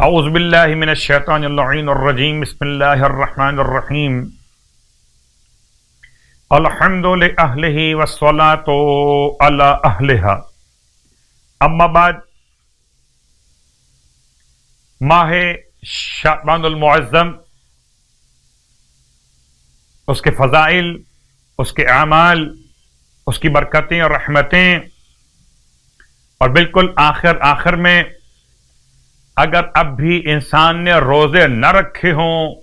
اعوذ باللہ من الشیطان اللعین الرجیم بسم اللہ الرحمن الرحیم الحمد لأہلہ والصلاة علی اہلہا اما بعد ماہ شعبان المعظم، اس کے فضائل، اس کے اعمال، اس کی برکتیں اور رحمتیں، اور بالکل آخر میں اگر اب بھی انسان نے روزے نہ رکھے ہوں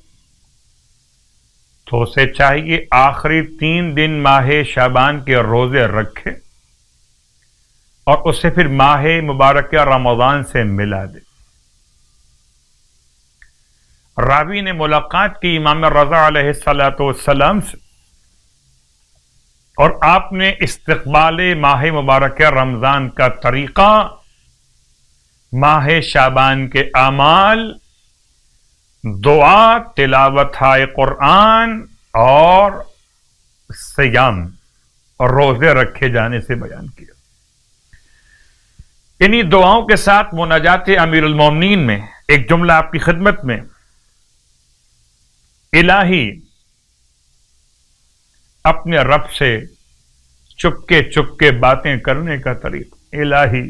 تو اسے چاہیے آخری 3 دن ماہ شعبان کے روزے رکھے اور اسے پھر ماہ مبارکہ رمضان سے ملا دے۔ راوی نے ملاقات کی امام رضا علیہ السلام سے، اور آپ نے استقبال ماہ مبارکہ رمضان کا طریقہ، ماہ شعبان کے اعمال، دعا، تلاوت قرآن اور صیام اور روزے رکھے جانے سے بیان کیا۔ انہی دعاؤں کے ساتھ مناجات امیر المومنین میں ایک جملہ آپ کی خدمت میں، الہی اپنے رب سے چپکے باتیں کرنے کا طریقہ، الہی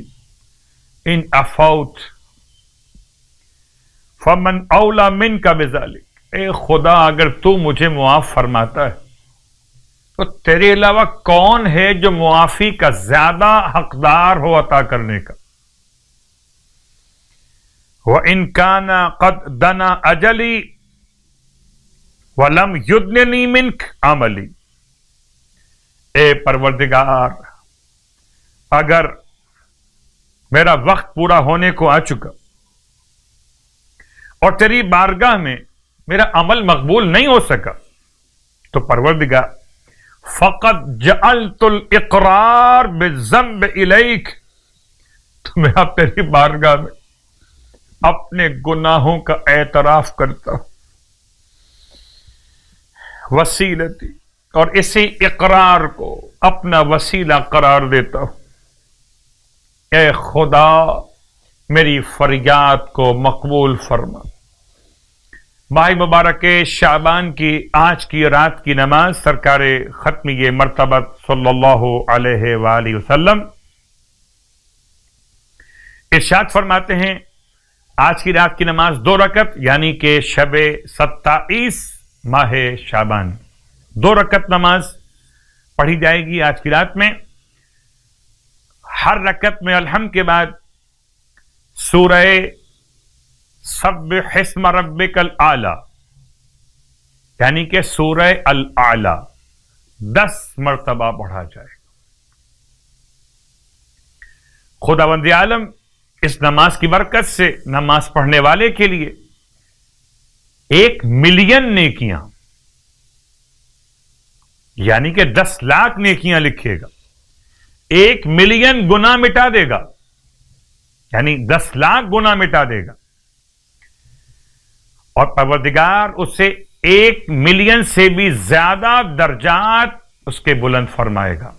ان افوت فمن اولا من کا بذالک، اے خدا اگر تو مجھے معاف فرماتا ہے تو تیرے علاوہ کون ہے جو معافی کا زیادہ حقدار ہو عطا کرنے کا۔ وَإِن كَانَ قَدْ دَنَا أَجَلِي وَلَمْ يُدْنِنِي مِنْكَ عَمَلِي، اے پروردگار اگر میرا وقت پورا ہونے کو آ چکا اور تیری بارگاہ میں میرا عمل مقبول نہیں ہو سکا تو پروردگار فقط جعلت الاقرار بالذنب الیک، تو میں اب تیری بارگاہ میں اپنے گناہوں کا اعتراف کرتا ہوں، وسیلتی، اور اسی اقرار کو اپنا وسیلہ قرار دیتا ہوں۔ اے خدا میری فریاد کو مقبول فرما۔ ماہ مبارک شعبان کی آج کی رات کی نماز سرکار ختمی مرتبہ صلی اللہ علیہ وآلہ وسلم ارشاد فرماتے ہیں، آج کی رات کی نماز 2 رکعت، یعنی کہ شب 27 ماہ شعبان 2 رکعت نماز پڑھی جائے گی آج کی رات میں۔ ہر رکعت میں الحمد کے بعد سورہ سبح اسم ربک الاعلی، یعنی کہ سورہ الاعلی 10 مرتبہ پڑھا جائے گا۔ خداوند عالم اس نماز کی برکت سے نماز پڑھنے والے کے لیے 1 ملین نیکیاں، یعنی کہ 10 لاکھ نیکیاں لکھے گا، 1 ملین گناہ مٹا دے گا، یعنی 10 لاکھ گناہ مٹا دے گا، اور پروردگار اسے 1 ملین سے بھی زیادہ درجات اس کے بلند فرمائے گا۔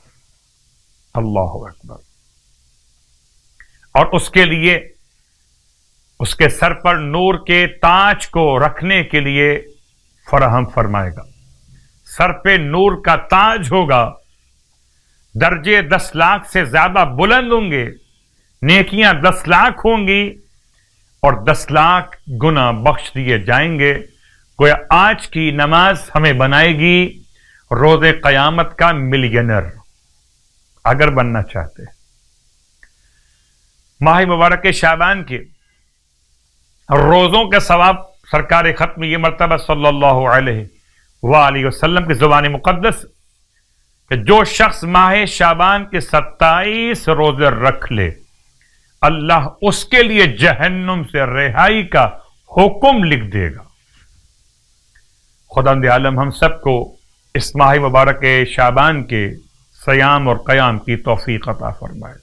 اللہ اکبر۔ اور اس کے لیے اس کے سر پر نور کے تاج کو رکھنے کے لیے فراہم فرمائے گا۔ سر پہ نور کا تاج ہوگا، درجے 10 لاکھ سے زیادہ بلند ہوں گے، نیکیاں 10 لاکھ ہوں گی، اور 10 لاکھ گناہ بخش دیے جائیں گے۔ گویا آج کی نماز ہمیں بنائے گی روز قیامت کا ملینر، اگر بننا چاہتے ہیں۔ ماہ مبارک شعبان کے روزوں کے ثواب سرکار ختم یہ مرتبہ صلی اللہ علیہ وآلہ وسلم کی زبان مقدس کہ جو شخص ماہ شعبان کے 27 روزے رکھ لے، اللہ اس کے لیے جہنم سے رہائی کا حکم لکھ دے گا۔ خداوند عالم ہم سب کو اس ماہ مبارک شعبان کے صیام اور قیام کی توفیق عطا فرمائے۔